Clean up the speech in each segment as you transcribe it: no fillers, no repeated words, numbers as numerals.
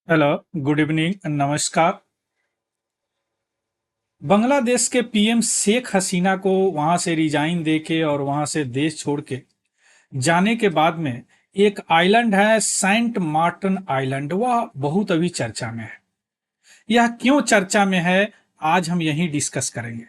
Hello, good evening, नमस्कार। बांग्लादेश के PM Sheikh Hasina को वहां से रिजाइन देके और वहां से देश छोड़ के जाने के बाद में एक आइलैंड है सेंट मार्टिन आइलैंड। वह बहुत अभी चर्चा में है। यह क्यों चर्चा में है, आज हम यही डिस्कस करेंगे।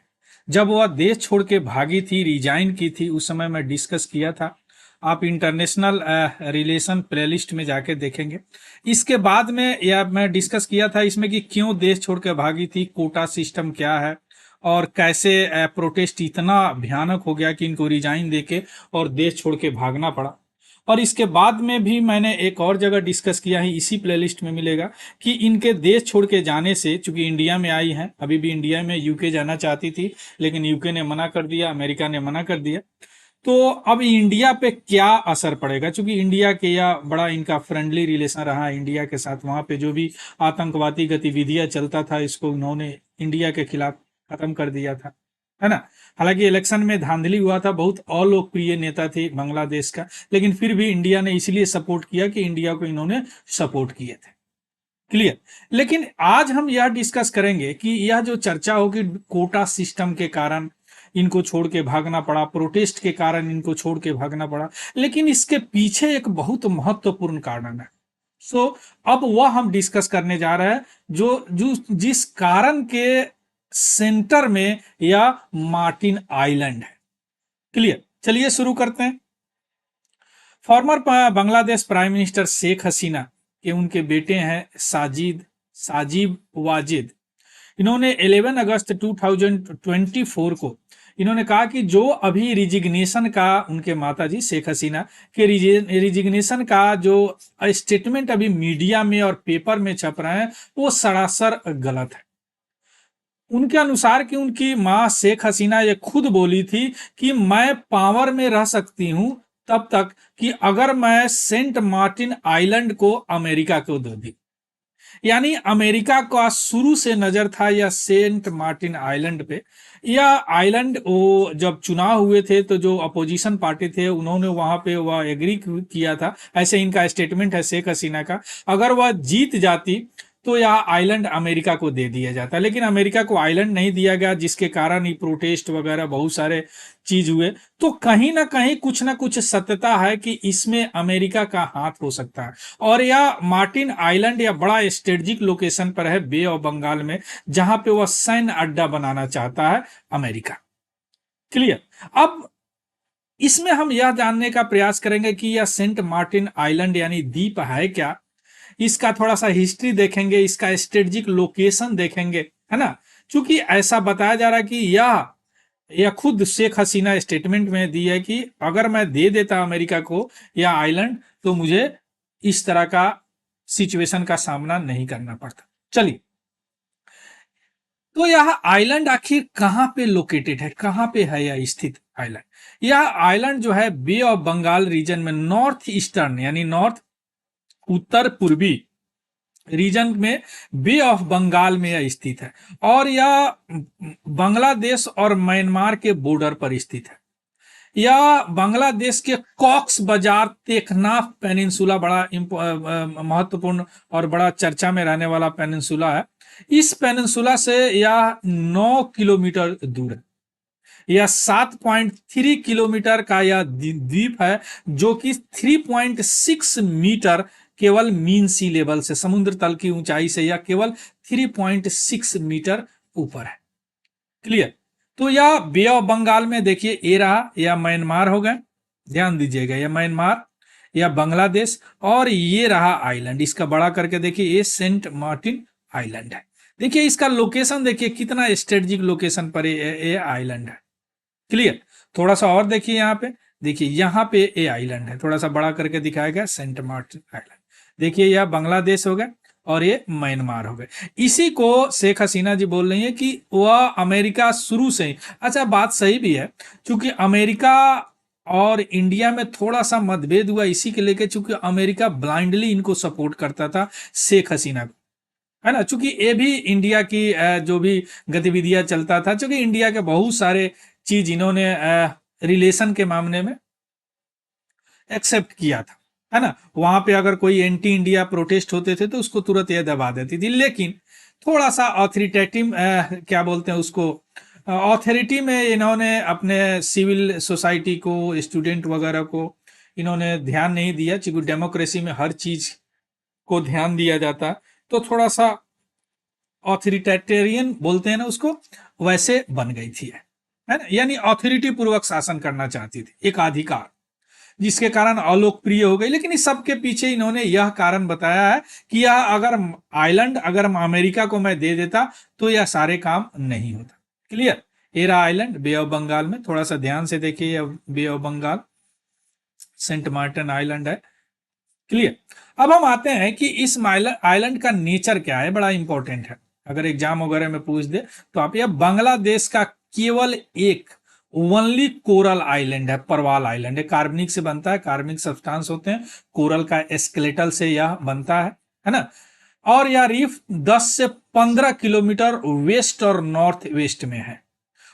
जब वह देश छोड़ के भागी थी, रिजाइन की थी, उस समय मैं डिस्कस किया था। आप इंटरनेशनल रिलेशन प्लेलिस्ट में जाके देखेंगे। इसके बाद में यह मैं डिस्कस किया था इसमें कि क्यों देश छोड़ के भागी थी, कोटा सिस्टम क्या है और कैसे प्रोटेस्ट इतना भयानक हो गया कि इनको रिजाइन देके और देश छोड़ के भागना पड़ा। और इसके बाद में भी मैंने एक और जगह डिस्कस किया है, इसी प्लेलिस्ट में मिलेगा, कि इनके देश छोड़ के जाने से, चूंकि इंडिया में आई हैं, अभी भी इंडिया में यूके जाना चाहती थी लेकिन यूके ने मना कर दिया, अमेरिका ने मना कर दिया। तो अब इंडिया पे क्या असर पड़ेगा, चूंकि इंडिया के या बड़ा इनका फ्रेंडली रिलेशन रहा है इंडिया के साथ। वहां पे जो भी आतंकवादी गतिविधियां चलता था, इसको उन्होंने इंडिया के खिलाफ खत्म कर दिया था, है ना। हालांकि इलेक्शन में धांधली हुआ था, बहुत अलोकप्रिय नेता थे बांग्लादेश का, लेकिन फिर भी इंडिया ने इसलिए सपोर्ट किया कि इंडिया को इन्होंने सपोर्ट किए थे। क्लियर। लेकिन आज हम यह डिस्कस करेंगे कि यह जो चर्चा होगी, कोटा सिस्टम के कारण इनको छोड़ के भागना पड़ा, प्रोटेस्ट के कारण इनको छोड़ के भागना पड़ा, लेकिन इसके पीछे एक बहुत महत्वपूर्ण कारण है। सो अब वह हम डिस्कस करने जा रहे हैं, जो जिस कारण के सेंटर में या मार्टिन आइलैंड है। क्लियर। चलिए शुरू करते हैं। Former Bangladesh prime minister Sheikh Hasina के उनके बेटे हैं साजिब वाजिद। इन्होंने 11 अगस्त 2024 को इन्होंने कहा कि जो अभी रिजिग्नेशन का, उनके माताजी शेख हसीना के रिजिग्नेशन का जो स्टेटमेंट अभी मीडिया में और पेपर में छप रहे हैं, वो सरासर गलत है। उनके अनुसार कि उनकी मां शेख हसीना ये खुद बोली थी कि मैं पावर में रह सकती हूं तब तक कि अगर मैं सेंट मार्टिन आइलैंड को अमेरिका को दे दी। यानी अमेरिका का शुरू से नजर था या सेंट मार्टिन आइलैंड पे। यह आइलैंड, वो जब चुनाव हुए थे तो जो अपोजिशन पार्टी थे उन्होंने वहां पे वह एग्री किया था, ऐसे इनका स्टेटमेंट है शेख हसीना का। अगर वह जीत जाती तो यह आइलैंड अमेरिका को दे दिया जाता, लेकिन अमेरिका को आइलैंड नहीं दिया गया, जिसके कारण ही प्रोटेस्ट वगैरह बहुत सारे चीज हुए। तो कहीं ना कुछ सत्यता है कि इसमें अमेरिका का हाथ हो सकता है। और यह मार्टिन आइलैंड या बड़ा स्ट्रेटेजिक लोकेशन पर है बे ऑफ बंगाल में, जहां पे वह सैन्य अड्डा बनाना चाहता है अमेरिका। क्लियर। अब इसमें हम यह जानने का प्रयास करेंगे कि यह सेंट मार्टिन आइलैंड यानी द्वीप है क्या। इसका थोड़ा सा हिस्ट्री देखेंगे, इसका स्ट्रेटेजिक लोकेशन देखेंगे, है ना। क्योंकि ऐसा बताया जा रहा है कि यह खुद शेख हसीना स्टेटमेंट में दी है कि अगर मैं दे देता अमेरिका को यह आइलैंड तो मुझे इस तरह का सिचुएशन का सामना नहीं करना पड़ता। चलिए, तो यह आइलैंड आखिर कहां पे लोकेटेड है, कहां पे है यह स्थित आइलैंड। यह आइलैंड जो है बे ऑफ बंगाल रीजन में, नॉर्थ ईस्टर्न यानी नॉर्थ उत्तर पूर्वी रीजन में, बे ऑफ बंगाल में यह स्थित है। और यह बांग्लादेश और म्यांमार के बॉर्डर पर स्थित है। यह बांग्लादेश के कॉक्स बाजार टेकनाफ पेनिनसुला, बड़ा महत्वपूर्ण और बड़ा चर्चा में रहने वाला पेनिनसुला है। इस पेनिनसुला से यह 9 किलोमीटर दूर है। यह 7.3 किलोमीटर का यह द्वीप है, जो कि 3.6 मीटर केवल मीन सी लेवल से, समुद्र तल की ऊंचाई से यह केवल 3.6 मीटर ऊपर है। क्लियर। तो यह बे ऑफ बंगाल में देखिए, ये रहा, यह म्यांमार हो गए, ध्यान दीजिएगा, यह म्यांमार, यह बांग्लादेश, और ये रहा आइलैंड। इसका बड़ा करके देखिए, ये सेंट मार्टिन आइलैंड है। देखिए इसका लोकेशन, देखिए कितना स्ट्रेटेजिक लोकेशन पर ये आइलैंड है। क्लियर। थोड़ा सा और देखिए, यहाँ पे देखिए, यहाँ पे ए आइलैंड है, थोड़ा सा बड़ा करके दिखाया गया, सेंट मार्टिन आइलैंड। देखिए यह बांग्लादेश हो गया और ये म्यांमार हो गए। इसी को शेख हसीना जी बोल रही है कि वह अमेरिका शुरू से ही, अच्छा बात सही भी है, क्योंकि अमेरिका और इंडिया में थोड़ा सा मतभेद हुआ इसी के लेके, चूंकि अमेरिका ब्लाइंडली इनको सपोर्ट करता था शेख हसीना को, है ना। चूंकि ये भी इंडिया की जो भी गतिविधियां चलता था, चूंकि इंडिया के बहुत सारे चीज इन्होंने रिलेशन के मामले में एक्सेप्ट किया था। है ना। वहां पे अगर कोई एंटी इंडिया प्रोटेस्ट होते थे तो उसको तुरंत यह दबा देती थी। लेकिन थोड़ा सा ऑथोरिटेटिव, क्या बोलते हैं उसको, ऑथोरिटी में इन्होंने अपने सिविल सोसाइटी को, स्टूडेंट वगैरह को इन्होंने ध्यान नहीं दिया, क्योंकि डेमोक्रेसी में हर चीज को ध्यान दिया जाता। तो थोड़ा सा ऑथोरिटेरियन बोलते हैं ना उसको, वैसे बन गई थी, है ना। यानी ऑथोरिटी पूर्वक शासन करना चाहती थी, एक अधिकार, जिसके कारण अलोकप्रिय हो गई। लेकिन इस सब के पीछे इन्होंने यह कारण बताया है कि यह अगर आइलैंड अगर अमेरिका को मैं दे देता तो यह सारे काम नहीं होता। क्लियर। ये रहा आइलैंड बे ऑफ बंगाल में, थोड़ा सा ध्यान से देखिए, यह bay of Bengal Saint Martin island है। क्लियर। अब हम आते हैं कि इस आइलैंड का नेचर क्या है, बड़ा इंपॉर्टेंट है। अगर एग्जाम वगैरह में पूछ दे तो आप, यह बांग्लादेश का केवल एक ओनली कोरल आइलैंड है, परवाल आइलैंड है। कार्बनिक से बनता है, कार्बनिक सब्सटेंस होते हैं, कोरल का स्केलेटल से यह बनता है ना। और यह रीफ 10 से 15 किलोमीटर वेस्ट और नॉर्थ वेस्ट में है।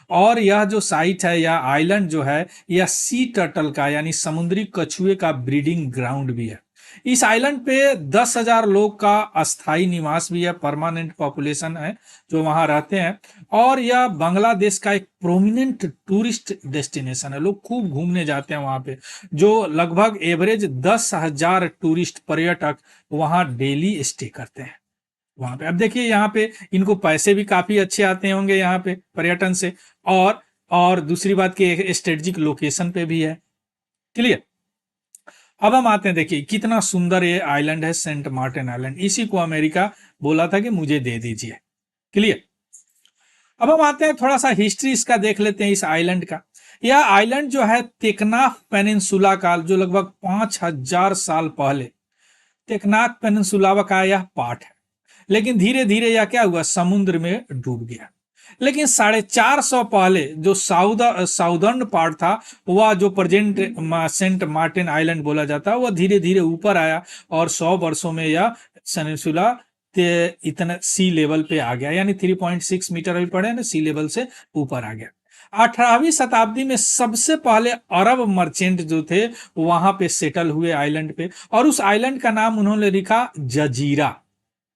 और यह जो साइट है, यह आइलैंड जो है, यह सी टर्टल का यानी समुद्री कछुए का ब्रीडिंग ग्राउंड भी है। इस आइलैंड पे 10,000 लोग का अस्थाई निवास भी है, परमानेंट पॉपुलेशन है जो वहां रहते हैं। और यह बांग्लादेश का एक प्रोमिनेंट टूरिस्ट डेस्टिनेशन है, लोग खूब घूमने जाते हैं वहां पे। जो लगभग एवरेज 10,000 टूरिस्ट पर्यटक वहां डेली स्टे करते हैं वहां पे। अब देखिए यहाँ पे इनको पैसे भी काफी अच्छे आते होंगे यहाँ पे पर्यटन से। और और दूसरी बात की स्ट्रेटेजिक लोकेशन पे भी है। क्लियर। अब हम आते हैं, देखिए कितना सुंदर ये आइलैंड है, सेंट मार्टिन आइलैंड। इसी को अमेरिका बोला था कि मुझे दे दीजिए। क्लियर। अब हम आते हैं, थोड़ा सा हिस्ट्री इसका देख लेते हैं इस आइलैंड का। यह आइलैंड जो है टेकनाफ पेनिनसुला का, जो लगभग 5,000 साल पहले टेकनाफ पेनिनसुला का यह पार्ट है। लेकिन धीरे धीरे यह क्या हुआ, समुद्र में डूब गया। लेकिन 450 पहले जो साउदर्न पार्ट था, वह जो प्रेजेंट सेंट मार्टिन आइलैंड बोला जाता है, वह धीरे धीरे ऊपर आया। और 100 वर्षों में यह पेनिनसुला इतना सी लेवल पे आ गया, यानी 3.6 मीटर अभी पड़े ना, सी लेवल से ऊपर आ गया। 18वीं शताब्दी में सबसे पहले अरब मर्चेंट जो थे वहां पे सेटल हुए आइलैंड पे, और उस आइलैंड का नाम उन्होंने लिखा जजीरा।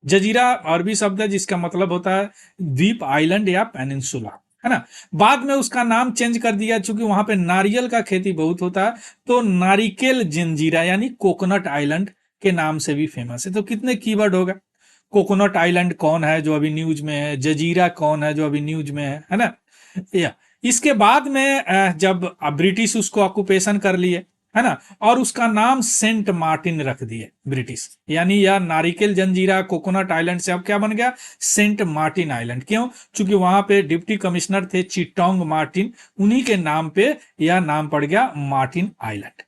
जजीरा अरबी शब्द है जिसका मतलब होता है द्वीप, आइलैंड या पेनिनसुला, है ना। बाद में उसका नाम चेंज कर दिया, चूंकि वहां पे नारियल का खेती बहुत होता है, तो नारिकेल जंजीरा यानी कोकोनट आइलैंड के नाम से भी फेमस है। तो कितने कीवर्ड होगा, कोकोनट आइलैंड कौन है जो अभी न्यूज में है, जजीरा कौन है जो अभी न्यूज में है ना। या इसके बाद में जब ब्रिटिश उसको ऑक्यूपेशन कर लिए, है ना, और उसका नाम सेंट मार्टिन रख दिए ब्रिटिश, यानी यह नारिकेल जंजीरा कोकोनट आइलैंड से अब क्या बन गया, सेंट मार्टिन आइलैंड। क्यों, क्योंकि वहां पे डिप्टी कमिश्नर थे चिटोंग मार्टिन, उन्हीं के नाम पे यह नाम पड़ गया मार्टिन आइलैंड।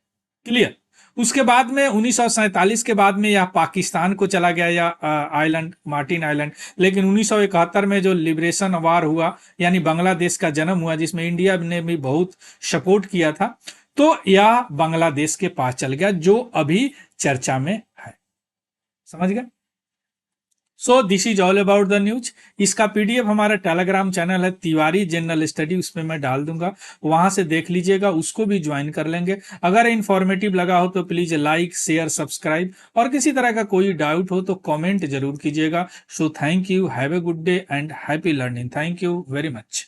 क्लियर। उसके बाद में 1947 के बाद में यह पाकिस्तान को चला गया यह आइलैंड, मार्टिन आइलैंड। लेकिन 1971 में जो लिबरेशन वार हुआ, यानी बांग्लादेश का जन्म हुआ, जिसमें इंडिया ने भी बहुत सपोर्ट किया था, तो यह बांग्लादेश के पास चल गया, जो अभी चर्चा में है। समझ गए। So this is all about the news. इसका पीडीएफ हमारा टेलीग्राम चैनल है तिवारी जनरल स्टडी, उसमें मैं डाल दूंगा, वहां से देख लीजिएगा, उसको भी ज्वाइन कर लेंगे। अगर इंफॉर्मेटिव लगा हो तो प्लीज लाइक शेयर सब्सक्राइब, और किसी तरह का कोई डाउट हो तो कमेंट जरूर कीजिएगा। So thank you, have a good day and happy learning. Thank you very much.